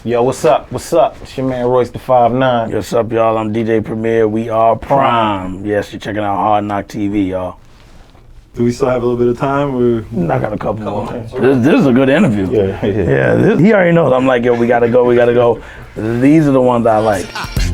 Yo, what's up? What's up? It's your man Royce the 5'9". What's up, y'all? I'm DJ Premier. We are PRhyme. Yes, you're checking out hardknocktv, y'all. Do we still have a little bit of time? I got a couple more. This is a good interview. Yeah. He already knows. I'm like, yo, we gotta go. These are the ones I like.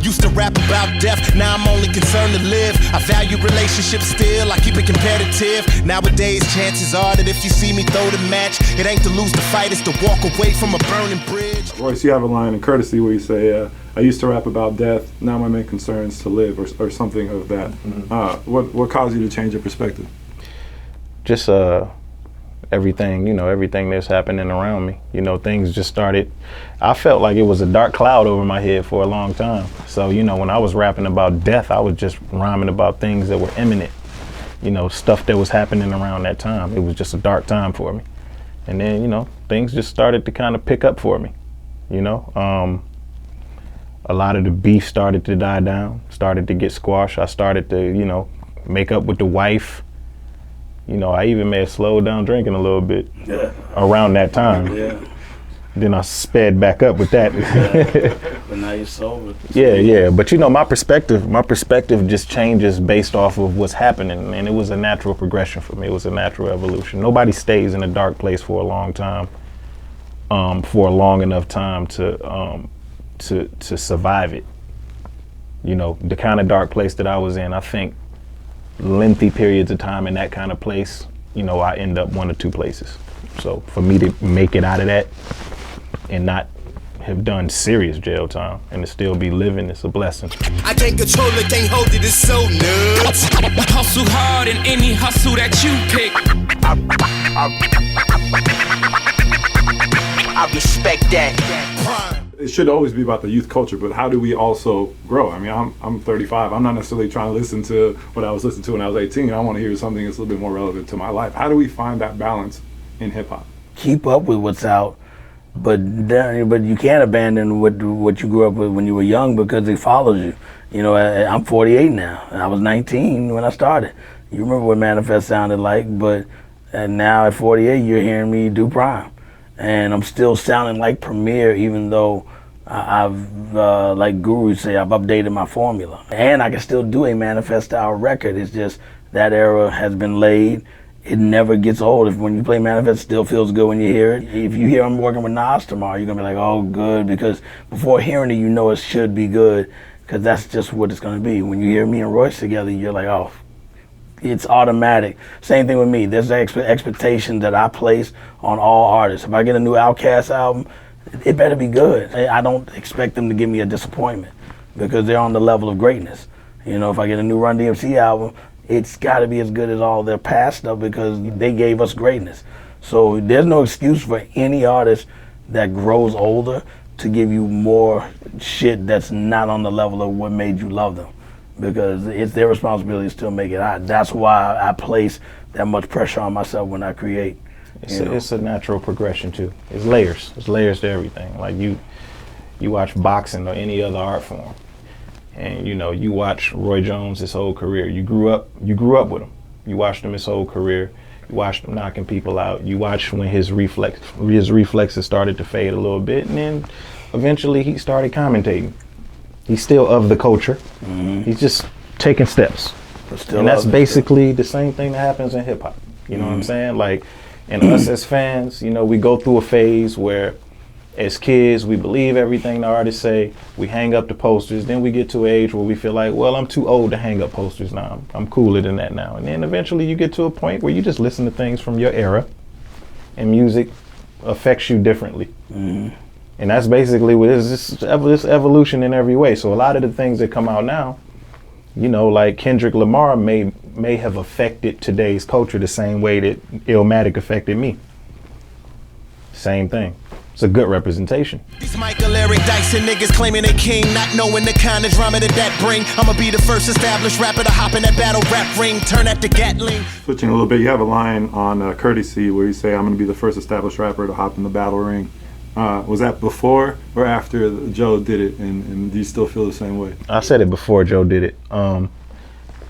Used to rap about death, now I'm only concerned to live. I value relationships still, I keep it competitive. Nowadays, chances are that if you see me throw the match, it ain't to lose the fight, it's to walk away from a burning bridge. Royce, you have a line in Courtesy where you say, I used to rap about death, now my main concern is to live, or something of that. What caused you to change your perspective? Just everything, everything that's happening around me. Things just started. I felt like it was a dark cloud over my head for a long time. So, when I was rapping about death, I was just rhyming about things that were imminent. Stuff that was happening around that time. It was just a dark time for me. And then, things just started to kind of pick up for me. A lot of the beef started to die down, started to get squashed. I started to, make up with the wife. I even may have slowed down drinking a little bit around that time. Yeah. Then I sped back up with that. But now you're sober. Yeah. But my perspective just changes based off of what's happening. And it was a natural progression for me. It was a natural evolution. Nobody stays in a dark place for a long time, for a long enough time to survive it. The kind of dark place that I was in, I think lengthy periods of time in that kind of place, I end up one or two places. So for me to make it out of that and not have done serious jail time and to still be living, it's a blessing. I can't control it, can't hold it, it's so nuts. Hustle hard in any hustle that you pick. I respect that. It should always be about the youth culture, but how do we also grow? I mean, I'm 35. I'm not necessarily trying to listen to what I was listening to when I was 18. I want to hear something that's a little bit more relevant to my life. How do we find that balance in hip hop? Keep up with what's out, but you can't abandon what you grew up with when you were young because it follows you. I'm 48 now, and I was 19 when I started. You remember what Manifest sounded like, and now at 48, you're hearing me do PRhyme. And I'm still sounding like Premier, even though I've, like gurus say, I've updated my formula. And I can still do a Manifest style record. It's just that era has been laid. It never gets old. When you play Manifest, it still feels good when you hear it. If you hear I'm working with Nas tomorrow, you're gonna be like, oh, good, because before hearing it, it should be good, because that's just what it's gonna be. When you hear me and Royce together, you're like, oh, it's automatic. Same thing with me. There's an expectation that I place on all artists. If I get a new Outkast album, it better be good. I don't expect them to give me a disappointment because they're on the level of greatness. If I get a new Run DMC album, it's got to be as good as all their past stuff because they gave us greatness. So there's no excuse for any artist that grows older to give you more shit that's not on the level of what made you love them, because it's their responsibility to still make it hot. That's why I place that much pressure on myself when I create. It's a natural progression too. It's layers. It's layers to everything. Like you watch boxing or any other art form, and you watch Roy Jones his whole career. You grew up with him. You watched him his whole career. You watched him knocking people out. You watched when his reflexes started to fade a little bit, and then eventually he started commentating. He's still of the culture. Mm-hmm. He's just taking steps. And that's basically the same thing that happens in hip hop. You know what I'm saying? Like, and us as fans, we go through a phase where as kids, we believe everything the artists say. We hang up the posters. Then we get to an age where we feel like, well, I'm too old to hang up posters now. I'm cooler than that now. And then eventually you get to a point where you just listen to things from your era and music affects you differently. Mm-hmm. And that's basically what it is, this evolution in every way. So a lot of the things that come out now, like Kendrick Lamar may have affected today's culture the same way that Illmatic affected me. Same thing. It's a good representation. These Michael Eric Dyson niggas claiming they king, not knowing the kind of drama that bring. I'ma be the first established rapper to hop in that battle rap ring, turn that to Gatling. Switching a little bit, you have a line on Courtesy where you say, I'm gonna be the first established rapper to hop in the battle ring. Was that before or after Joe did it, and do you still feel the same way? I said it before Joe did it. I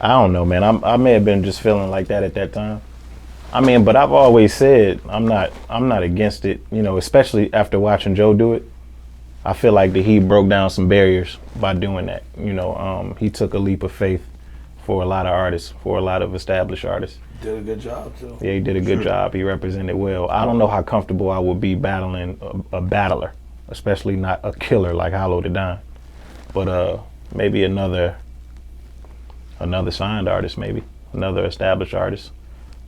don't know, man. I may have been just feeling like that at that time. But I've always said I'm not against it, especially after watching Joe do it. I feel like that he broke down some barriers by doing that. You know, he took a leap of faith for a lot of artists, for a lot of established artists. Did a good job too. Yeah, he did a good job. He represented well. I don't know how comfortable I would be battling a battler, especially not a killer like Hollow the Don. But maybe another signed artist, maybe another established artist.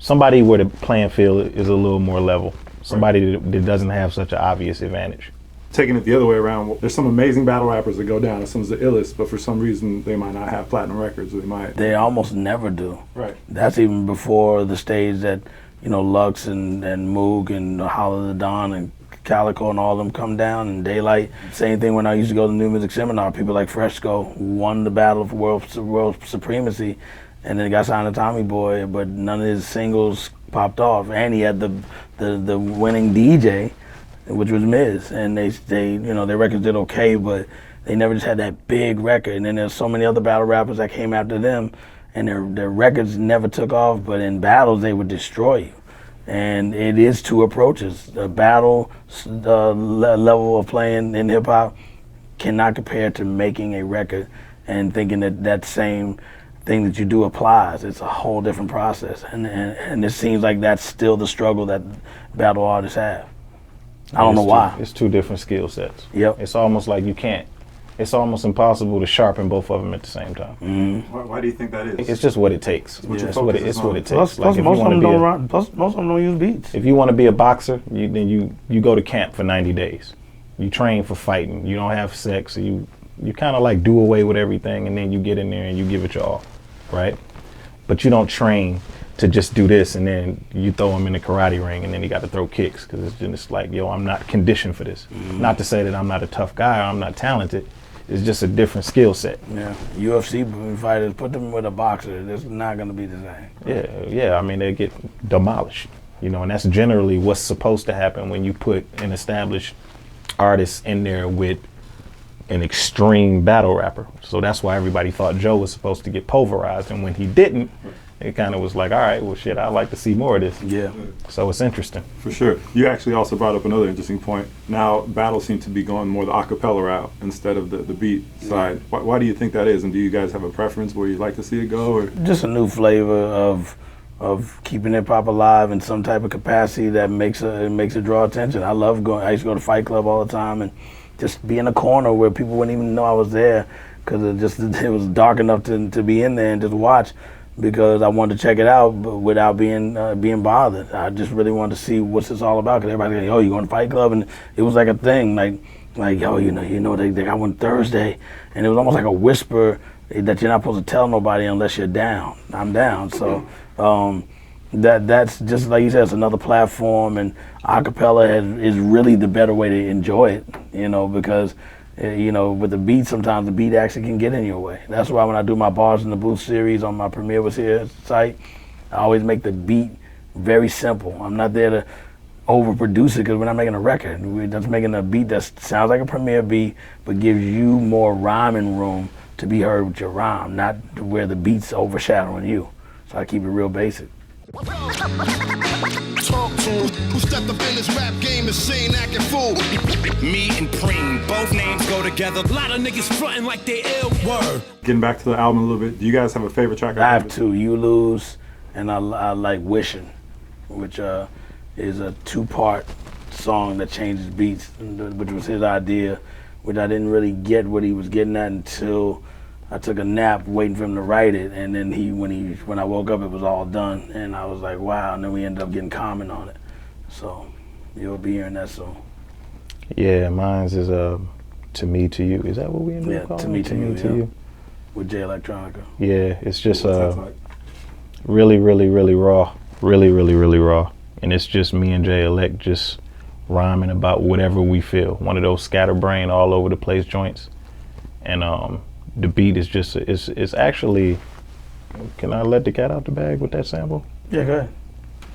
Somebody where the playing field is a little more level. Somebody that doesn't have such an obvious advantage. Taking it the other way around, there's some amazing battle rappers that go down as some of the illest, but for some reason they might not have platinum records. Or They almost never do. Right. That's even before the stage that, you know, Lux and Moog and Hollow the Don and Calico and all of them come down, and Daylight. Same thing when I used to go to the New Music Seminar. People like Fresco won the battle for world supremacy, and then he got signed to Tommy Boy, but none of his singles popped off. And he had the winning DJ, which was Miz, and they you know, their records did okay, but they never just had that big record. And then there's so many other battle rappers that came after them, and their records never took off, but in battles they would destroy you. And it is two approaches. The battle level of playing in hip hop cannot compare to making a record and thinking that same thing that you do applies. It's a whole different process, and it seems like that's still the struggle that battle artists have. I don't know why. It's two different skill sets. Yep. It's almost like you can't. It's almost impossible to sharpen both of them at the same time. Mm-hmm. Why do you think that is? It's just what it takes. It's what It's what it takes. Plus, Like, if most you of them wanna be don't run. Plus, most of them don't use beats. If you want to be a boxer, then you go to camp for 90 days. You train for fighting. You don't have sex. You kind of like do away with everything, and then you get in there and you give it your all, right? But you don't train to just do this, and then you throw him in the karate ring, and then he got to throw kicks, because it's just like, yo, I'm not conditioned for this. Mm-hmm. Not to say that I'm not a tough guy or I'm not talented. It's just a different skill set. Yeah, UFC fighters, put them with a boxer. It's not going to be the same. Yeah. I mean, they get demolished, you know, and that's generally what's supposed to happen when you put an established artist in there with an extreme battle rapper. So that's why everybody thought Joe was supposed to get pulverized, and when he didn't, it kind of was like, all right, well, shit, I'd like to see more of this. Yeah. So it's interesting. For sure. You actually also brought up another interesting point. Now battles seem to be going more the acapella route instead of the beat side. Why do you think that is? And do you guys have a preference where you'd like to see it go? Or? Just a new flavor of keeping hip hop alive in some type of capacity that makes it draw attention. I love going. I used to go to Fight Club all the time and just be in a corner where people wouldn't even know I was there, because it was dark enough to be in there and just watch, because I wanted to check it out, but without being bothered. I just really wanted to see what's this all about, because everybody like, oh, you going to Fight Club? And it was like a thing, like yo, you know, they got one Thursday, and it was almost like a whisper that you're not supposed to tell nobody unless you're down. I'm down, so that's just like you said, it's another platform, and acapella is really the better way to enjoy it, you know, because you know, with the beat, sometimes the beat actually can get in your way. That's why when I do my Bars in the Booth series on my Premiere Was Here site, I always make the beat very simple. I'm not there to overproduce it, because we're not making a record. We're just making a beat that sounds like a Premiere beat, but gives you more rhyming room to be heard with your rhyme, not where the beat's overshadowing you. So I keep it real basic. Talk to who stepped up in this rap game and seen acting fool. Me and PRhyme, both names go together. A lot of niggas frontin' like they ill. Word. Getting back to the album a little bit, do you guys have a favorite track? I have two, You Lose, and I like Wishing, which is a two-part song that changes beats, which was his idea, which I didn't really get what he was getting at until I took a nap waiting for him to write it, and then when I woke up, it was all done, and I was like, wow, and then we ended up getting comment on it. So you'll be hearing that soon. Yeah, mine's is To Me, To You. Is that what we ended up calling To Me, it? To You, yeah. With J Electronica. Yeah, it's just What's that like? really, really, really raw. Really, really, really raw. And it's just me and Jay Elect just rhyming about whatever we feel. One of those scatterbrain all over the place joints. And the beat is just, it's actually, can I let the cat out the bag with that sample? Yeah, go ahead.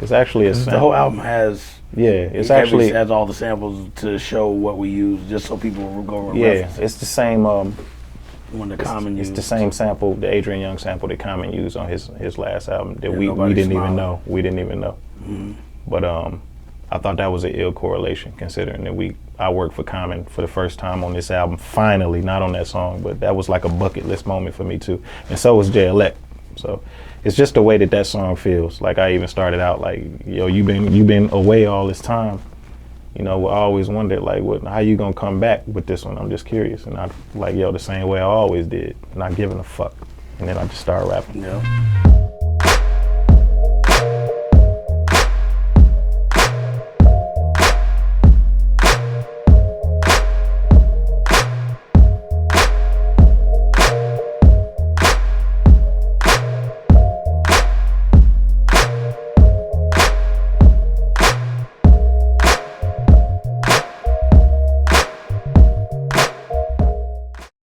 It's actually a sample. The whole album has, it's actually, has all the samples to show what we use, just so people will go and yeah, reference it. it's the same, When the Common it's used. the same sample, the Adrian Young sample that Common used on his last album that we Nobody didn't even Smiling. know. We didn't even know. Mhm. But I thought that was an ill correlation, considering that we I worked for Common for the first time on this album, finally, not on that song, but that was like a bucket list moment for me too. And so was Jay Elect. So it's just the way that song feels. Like I even started out like, yo, you been away all this time. You know, I always wondered like, how you gonna come back with this one? I'm just curious. And I like, yo, the same way I always did, not giving a fuck. And then I just started rapping. Yeah.